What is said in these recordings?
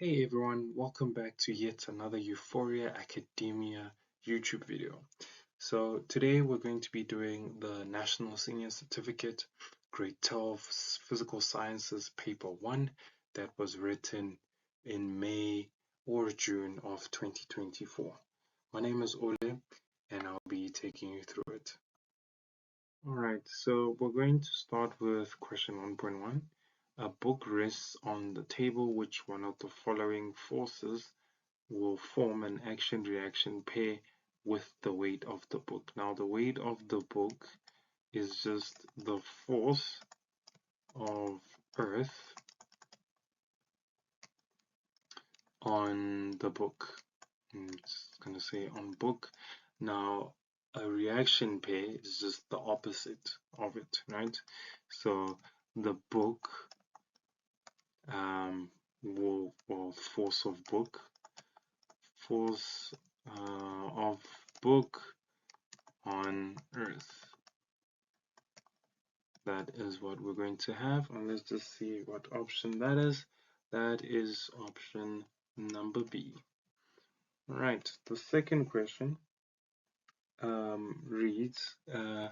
Hey everyone, welcome back to yet another Euphoria Academia YouTube video. So today we're going to be doing the National Senior Certificate Grade 12 Physical Sciences Paper 1 that was written in May or June of 2024. My name is Ole and I'll be taking you through it. Alright, so we're going to start with question 1.1. A book rests on the table which one of the following forces will form an action-reaction pair with the weight of the book. Now the weight of the book is just the force of Earth on the book. I'm just going to say on book. Now a reaction pair is just the opposite of it, right? So the book will force of book on Earth. That is what we're going to have, and let's just see what option that is. That is option number B. All right, the second question reads, a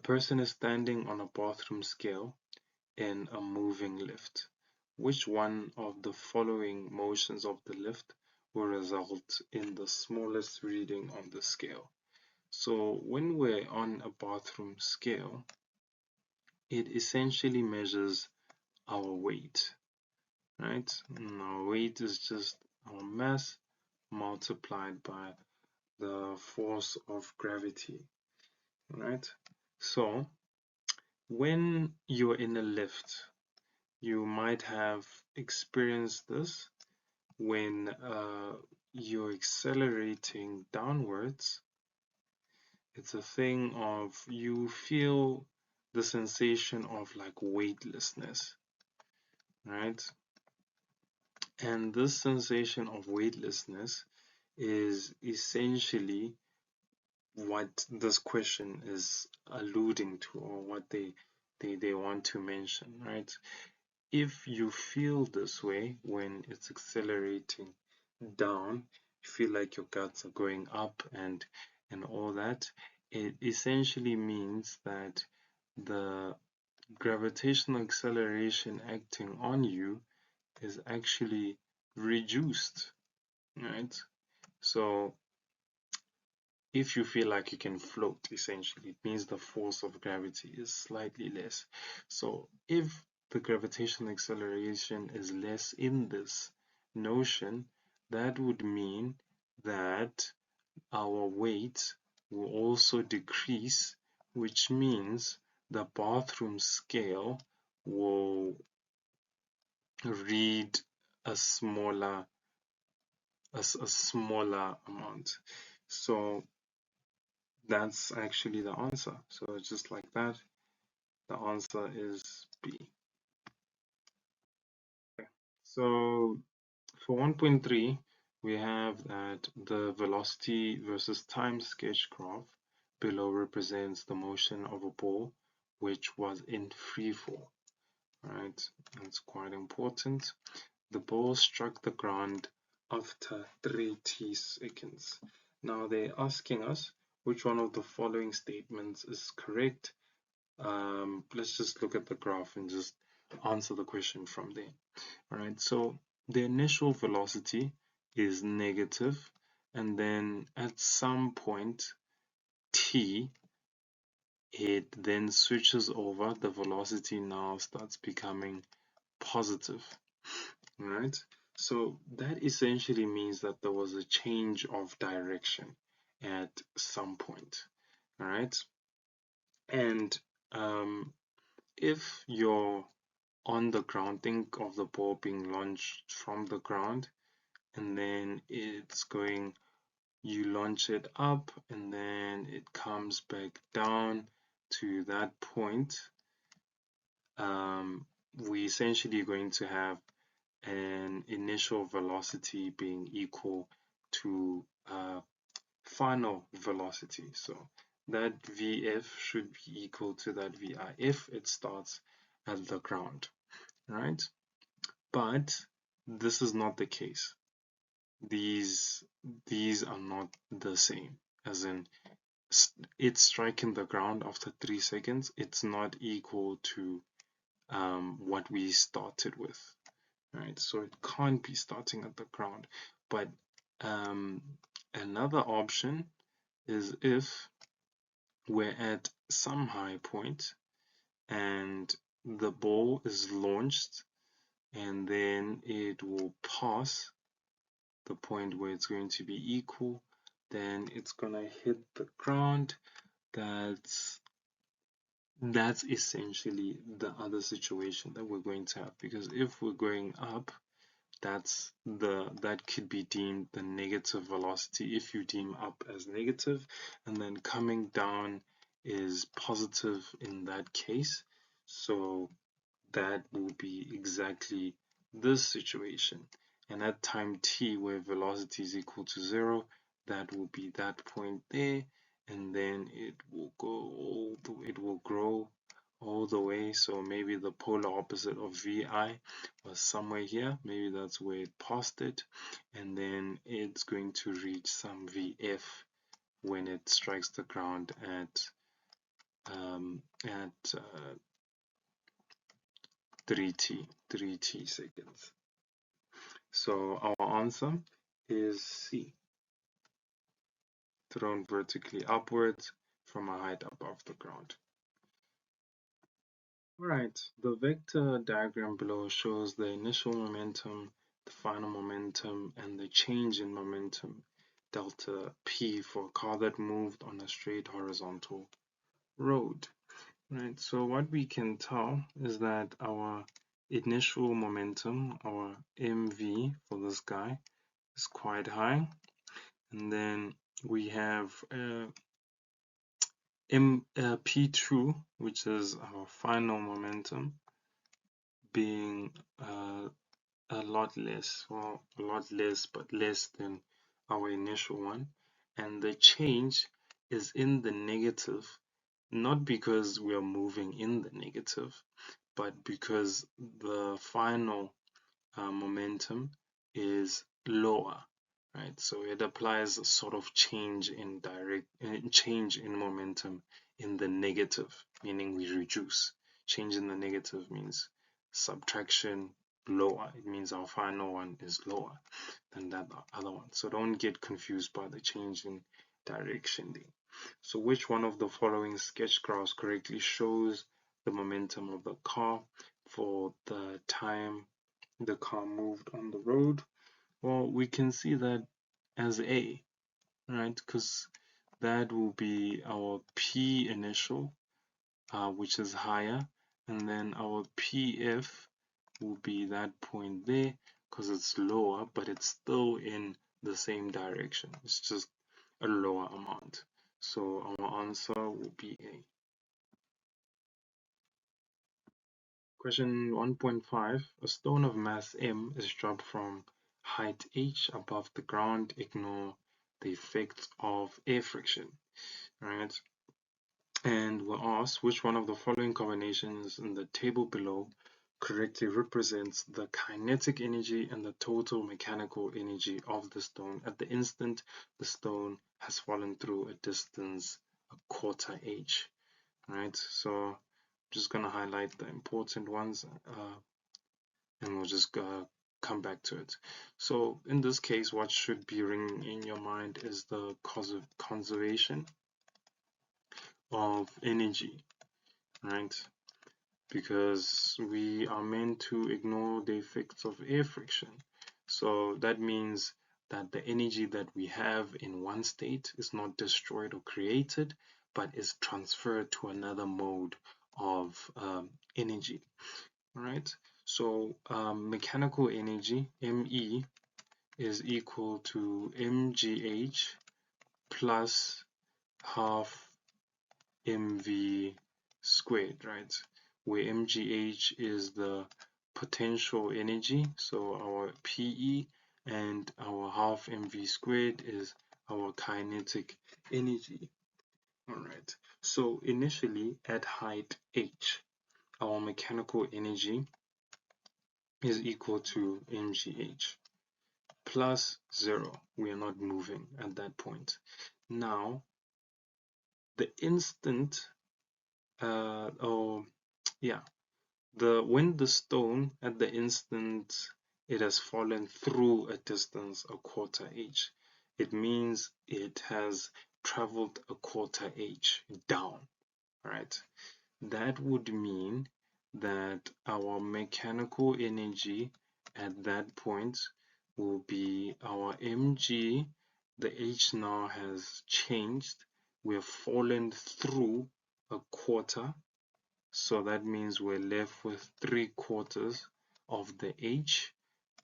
person is standing on a bathroom scale in a moving lift. Which one of the following motions of the lift will result in the smallest reading on the scale? So when we're on a bathroom scale, it essentially measures our weight, right? And our weight is just our mass multiplied by the force of gravity, right? So when you're in a lift, you might have experienced this when you're accelerating downwards. It's a thing of you feel the sensation of like weightlessness, right? And this sensation of weightlessness is essentially what this question is alluding to, or what they want to mention, right? If you feel this way when it's accelerating down, you feel like your guts are going up and all that, it essentially means that the gravitational acceleration acting on you is actually reduced, right? So if you feel like you can float, essentially, it means the force of gravity is slightly less. So if the gravitational acceleration is less in this notion, that would mean that our weight will also decrease, which means the bathroom scale will read a smaller amount. So that's actually the answer. So just like that, the answer is B. Okay. So for 1.3, we have that the velocity versus time sketch graph below represents the motion of a ball which was in free fall. Right, that's quite important. The ball struck the ground after 30 seconds. Now they're asking us which one of the following statements is correct. Let's just look at the graph and just answer the question from there. All right, so the initial velocity is negative, and then at some point t, it then switches over. The velocity now starts becoming positive. Right, so that essentially means that there was a change of direction at some point. All right, and if you're on the ground, think of the ball being launched from the ground, and then it's going, you launch it up and then it comes back down to that point. We essentially going to have an initial velocity being equal to final velocity. So that VF should be equal to that VI if it starts at the ground, right? But this is not the case. These are not the same, as in it striking the ground after 3 seconds, it's not equal to what we started with, right? So it can't be starting at the ground. But another option is if we're at some high point and the ball is launched and then it will pass the point where it's going to be equal, then it's gonna hit the ground. That's essentially the other situation that we're going to have, because if we're going up, that could be deemed the negative velocity if you deem up as negative, and then coming down is positive in that case. So that will be exactly this situation. And at time t, where velocity is equal to 0, that will be that point there, and then it will it will grow all the way. So maybe the polar opposite of vi was somewhere here. Maybe that's where it passed it, and then it's going to reach some vf when it strikes the ground at 3t seconds. So our answer is C, thrown vertically upwards from a height above the ground. Alright, the vector diagram below shows the initial momentum, the final momentum, and the change in momentum, delta P, for a car that moved on a straight horizontal road. Right, so what we can tell is that our initial momentum, our mv for this guy, is quite high, and then we have P2, which is our final momentum, being a lot less, well, a lot less, but less than our initial one. And the change is in the negative, not because we are moving in the negative, but because the final momentum is lower, right? So it applies a sort of change in momentum in the negative, meaning we reduce. Change in the negative means subtraction, lower. It means our final one is lower than that other one. So don't get confused by the change in direction there. So which one of the following sketch graphs correctly shows the momentum of the car for the time the car moved on the road? Well, we can see that as A, right? Because that will be our P initial, which is higher, and then our PF will be that point there because it's lower, but it's still in the same direction. It's just a lower amount. So our answer will be A. Question 1.5. A stone of mass m is dropped from height h above the ground. Ignore the effects of air friction. Right? And we're asked which one of the following combinations in the table below correctly represents the kinetic energy and the total mechanical energy of the stone at the instant the stone has fallen through a distance a quarter h. Right? So just going to highlight the important ones, and we'll just come back to it. So in this case, what should be ringing in your mind is the conservation of energy, right? Because we are meant to ignore the effects of air friction. So that means that the energy that we have in one state is not destroyed or created, but is transferred to another mode of energy. Right? So mechanical energy, ME, is equal to mgh plus half mv squared, right? Where mgh is the potential energy, so our PE, and our half mv squared is our kinetic energy. Alright, so initially at height h, our mechanical energy is equal to mgh plus 0. We are not moving at that point. Now, the instant, when the stone at the instant it has fallen through a distance a quarter h, it means it has traveled a quarter h down, right? That would mean that our mechanical energy at that point will be our mg. The h now has changed. We have fallen through a quarter, so that means we're left with 3/4 of the h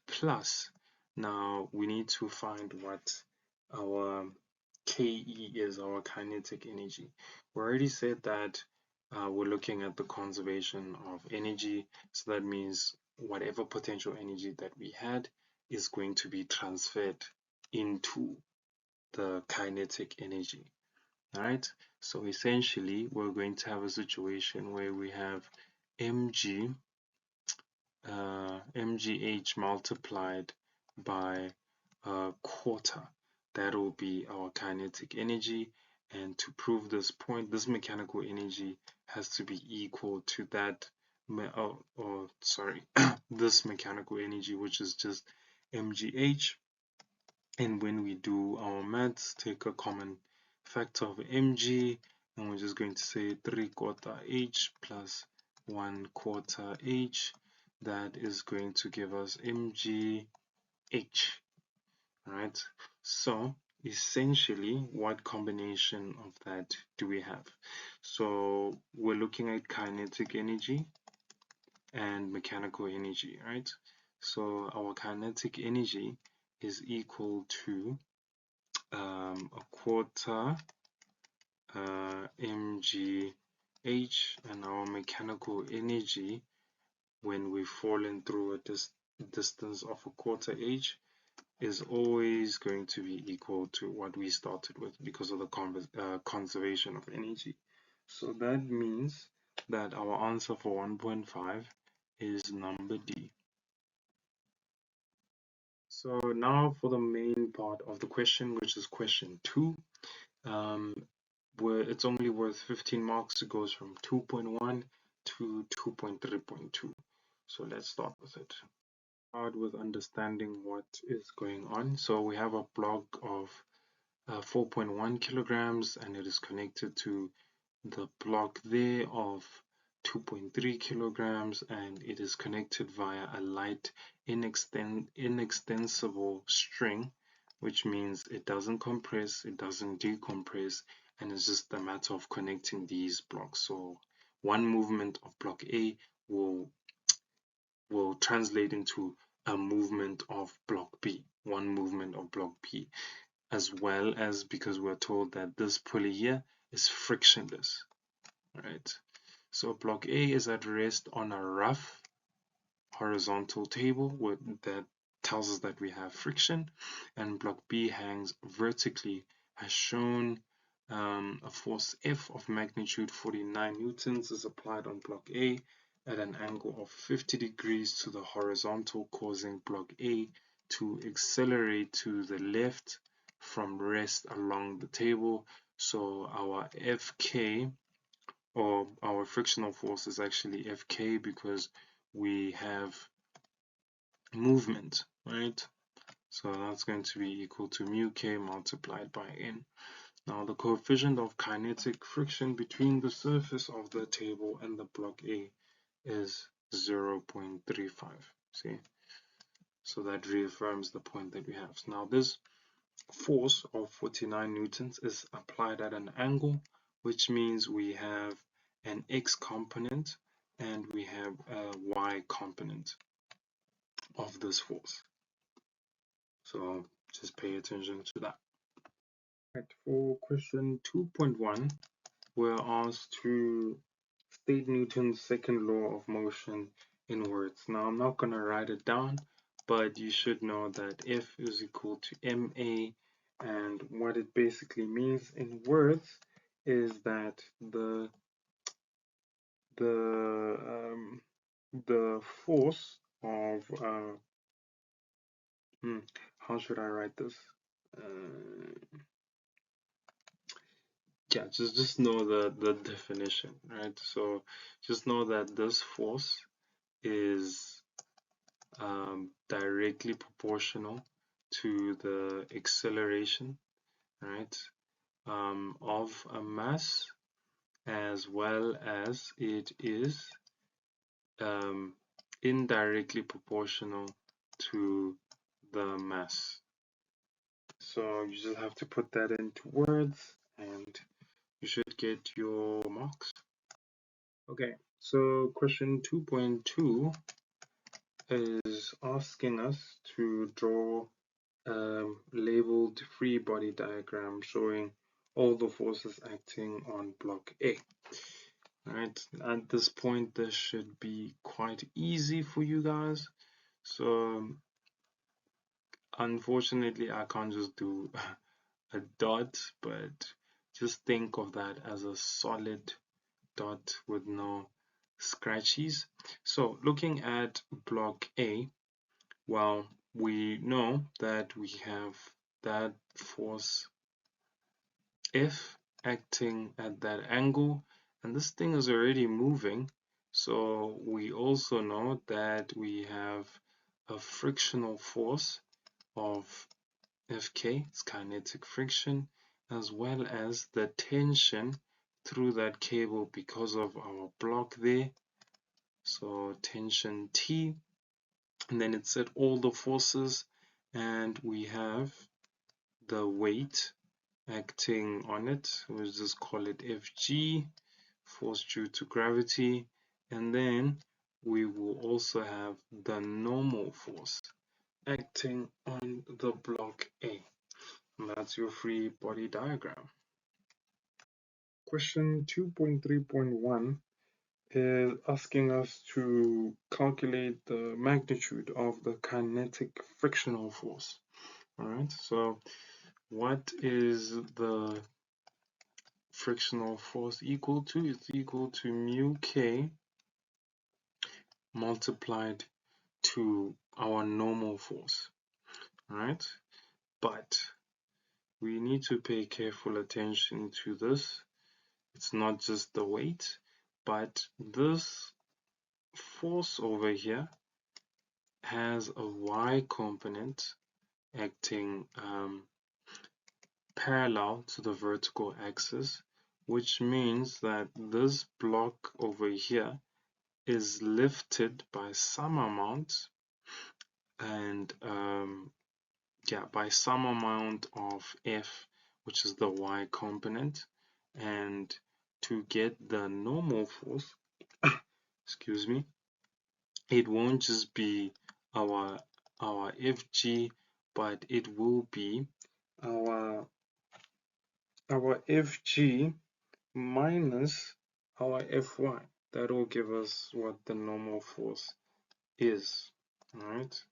plus. Now we need to find what our KE is, our kinetic energy. We already said that we're looking at the conservation of energy, so that means whatever potential energy that we had is going to be transferred into the kinetic energy. Alright, so essentially we're going to have a situation where we have mg mgh multiplied by a quarter. That will be our kinetic energy, and to prove this point, this mechanical energy has to be equal to that this mechanical energy, which is just mgh. And when we do our maths, take a common factor of mg, and we're just going to say 3/4 h plus 1/4 h. That is going to give us mgh. Right? So essentially, what combination of that do we have? So we're looking at kinetic energy and mechanical energy, right? So our kinetic energy is equal to a quarter mgh, and our mechanical energy when we've fallen through a distance of a quarter h is always going to be equal to what we started with because of the conservation of energy. So that means that our answer for 1.5 is number D. So now for the main part of the question, which is question 2. Where it's only worth 15 marks. It goes from 2.1 to 2.3.2. So let's start with it. Start with understanding what is going on. So we have a block of 4.1 kilograms, and it is connected to the block there of 2.3 kilograms, and it is connected via a light inextensible string, which means it doesn't compress, it doesn't decompress, and it's just a matter of connecting these blocks. So one movement of block A will translate into a movement of block B, one movement of block B, as well as because we're told that this pulley here is frictionless. Right, so block A is at rest on a rough horizontal table that tells us that we have friction, and block B hangs vertically as shown. A force F of magnitude 49 newtons is applied on block A at an angle of 50 degrees to the horizontal, causing block A to accelerate to the left from rest along the table. So our Fk, or our frictional force, is actually Fk because we have movement, right? So that's going to be equal to mu k multiplied by n. Now the coefficient of kinetic friction between the surface of the table and the block A is 0.35. See? So that reaffirms the point that we have. Now this force of 49 newtons is applied at an angle, which means we have an x component and we have a y component of this force. So just pay attention to that. Right, for question 2.1, we're asked to state Newton's second law of motion in words. Now I'm not going to write it down, but you should know that F is equal to ma, and what it basically means in words is that the force of how should I write this? Uh, yeah, just know the definition, right? So just know that this force is directly proportional to the acceleration, right, of a mass, as well as it is um, indirectly proportional to the mass. So you just have to put that into words and you should get your marks. Okay, so question 2.2 is asking us to draw labeled free body diagram showing all the forces acting on block A. Right, at this point this should be quite easy for you guys. So unfortunately I can't just do a dot, but just think of that as a solid dot with no scratchies. So looking at block A, well, we know that we have that force F acting at that angle, and this thing is already moving. So we also know that we have a frictional force of Fk, it's kinetic friction, as well as the tension through that cable because of our block there. So tension T, and then it said all the forces, and we have the weight acting on it. We'll just call it Fg, force due to gravity, and then we will also have the normal force acting on the block A. And that's your free body diagram. Question 2.3.1 is asking us to calculate the magnitude of the kinetic frictional force. Alright, so what is the frictional force equal to? It's equal to mu k multiplied to our normal force. Alright, but we need to pay careful attention to this. It's not just the weight, but this force over here has a y component acting parallel to the vertical axis, which means that this block over here is lifted by some amount, and by some amount of F, which is the y component, and to get the normal force, excuse me, it won't just be our Fg, but it will be our Fg minus our Fy. That will give us what the normal force is, alright?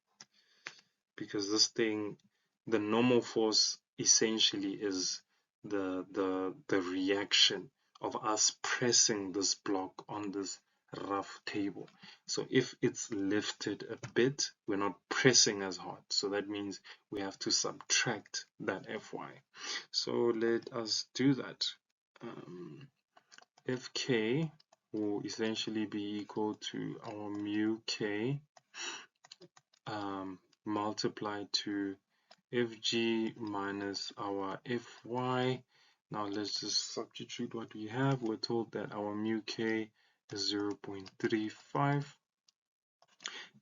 Because this thing, the normal force essentially is the reaction of us pressing this block on this rough table. So if it's lifted a bit, we're not pressing as hard. So that means we have to subtract that Fy. So let us do that. Fk will essentially be equal to our mu k multiplied to Fg minus our Fy. Now let's just substitute what we have. We're told that our mu k is 0.35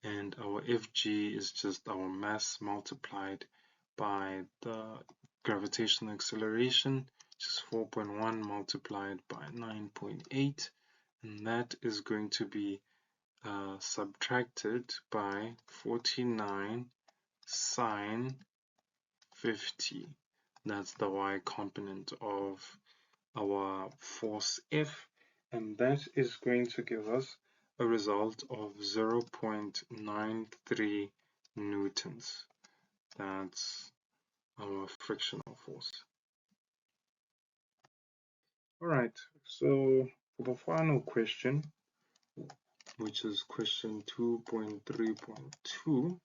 and our Fg is just our mass multiplied by the gravitational acceleration, which is 4.1 multiplied by 9.8, and that is going to be subtracted by 49 sine 50. That's the y component of our force F, and that is going to give us a result of 0.93 newtons. That's our frictional force. Alright, so for the final question, which is question 2.3.2,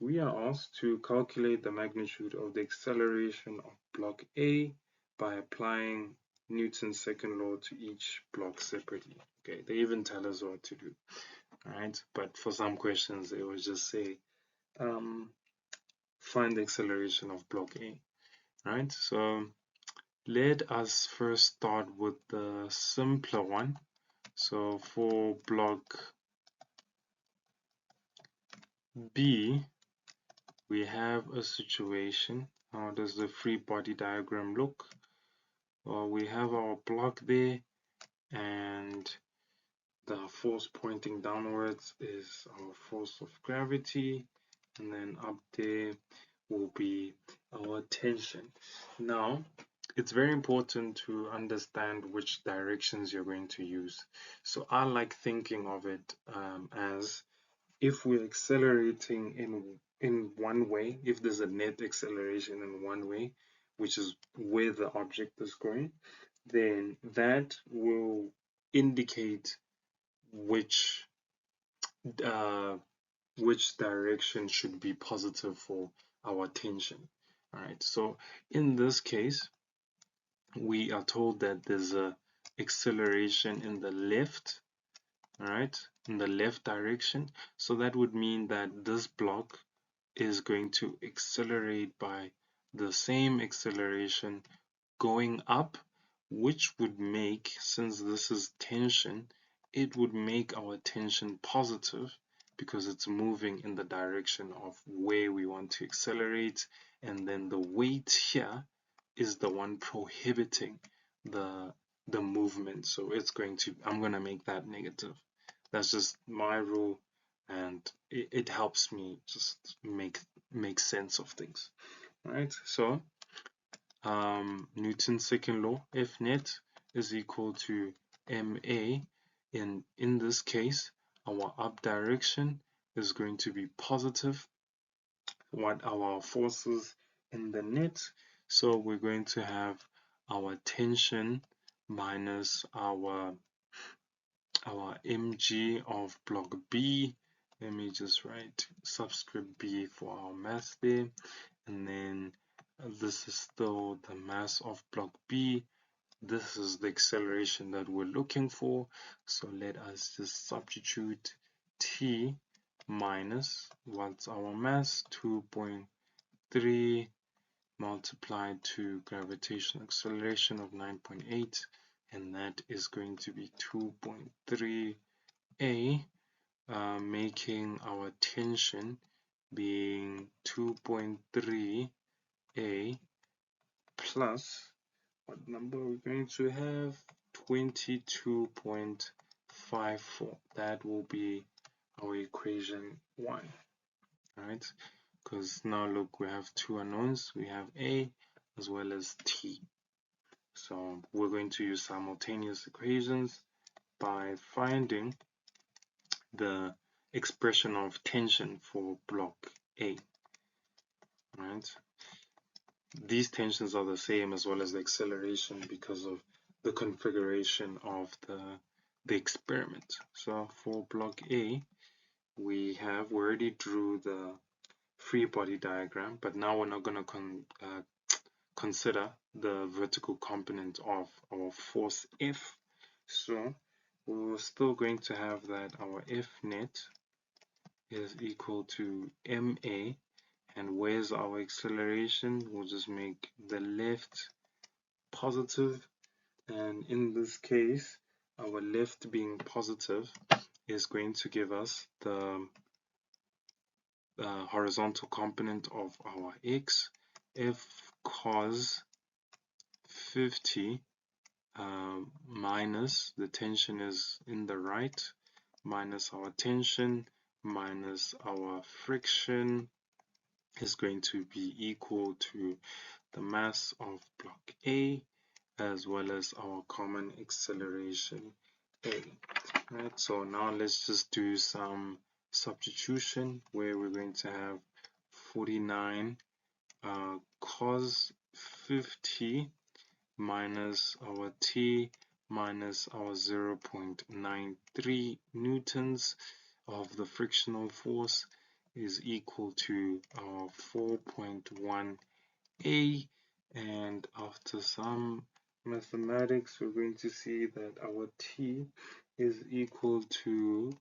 we are asked to calculate the magnitude of the acceleration of block A by applying Newton's second law to each block separately. Okay, they even tell us what to do. Alright, but for some questions they will just say find the acceleration of block A. Right, so let us first start with the simpler one. So for block B, we have a situation. How does the free body diagram look? Well, we have our block there, and the force pointing downwards is our force of gravity, and then up there will be our tension. Now, it's very important to understand which directions you're going to use. So I like thinking of it as if we're accelerating in one way, if there's a net acceleration in one way, which is where the object is going, then that will indicate which direction should be positive for our tension. All right, so in this case, we are told that there's a acceleration in the left, all right, in the left direction. So that would mean that this block is going to accelerate by the same acceleration going up, which would make, since this is tension, it would make our tension positive because it's moving in the direction of where we want to accelerate, and then the weight here is the one prohibiting the movement. So it's going to, I'm going to make that negative. That's just my rule, and it helps me just make sense of things. Right, so Newton's second law, F net is equal to ma. In this case, our up direction is going to be positive. What our forces in the net? So we're going to have our tension minus our mg of block B. Let me just write subscript B for our mass there, and then this is still the mass of block B. This is the acceleration that we're looking for. So let us just substitute T minus, what's our mass? 2.3 multiplied to gravitational acceleration of 9.8, and that is going to be 2.3 A, making our tension being 2.3 A plus, what number are we going to have? 22.54. That will be our equation 1. Alright, because now look, we have two unknowns. We have A as well as T. So we're going to use simultaneous equations by finding the expression of tension for block A. Right? These tensions are the same as well as the acceleration because of the configuration of the experiment. So for block A, we already drew the free body diagram, but now we're not going to consider the vertical component of our force F. So we're still going to have that our F net is equal to ma, and where's our acceleration? We'll just make the left positive, and in this case our left being positive is going to give us the horizontal component of our x, f cos 50 minus, the tension is in the right, minus our tension minus our friction is going to be equal to the mass of block A as well as our common acceleration A. Right, so now let's just do some substitution where we're going to have 49 cos 50 minus our t minus our 0.93 newtons of the frictional force is equal to our 4.1 A, and after some mathematics we're going to see that our T is equal to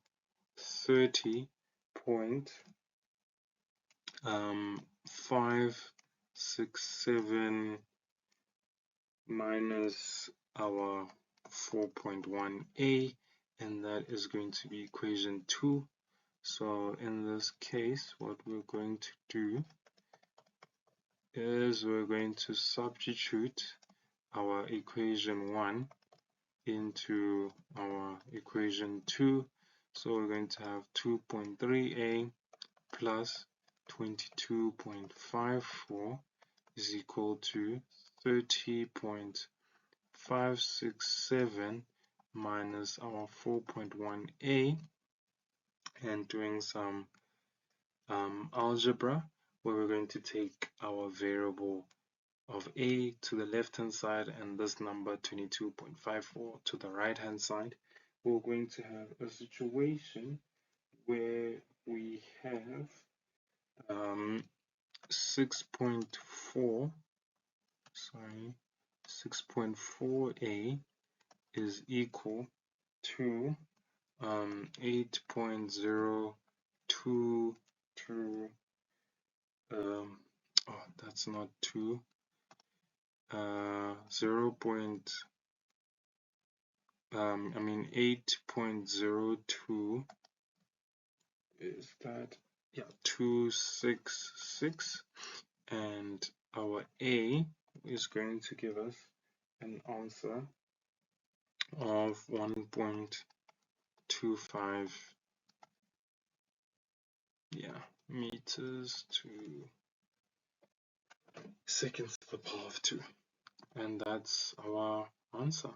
30.567 minus our 4.1a, and that is going to be equation 2. So in this case, what we're going to do is we're going to substitute our equation 1 into our equation 2. So we're going to have 2.3a plus 22.54 is equal to 30.567 minus our 4.1a, and doing some algebra where we're going to take our variable of a to the left hand side and this number 22.54 to the right hand side. We're going to have a situation where we have 6.4a is equal to 8.022 that's not 2, 8.02 is that, yeah, 266, and our A is going to give us an answer of 1.25 meters to seconds to the power of 2, and that's our answer.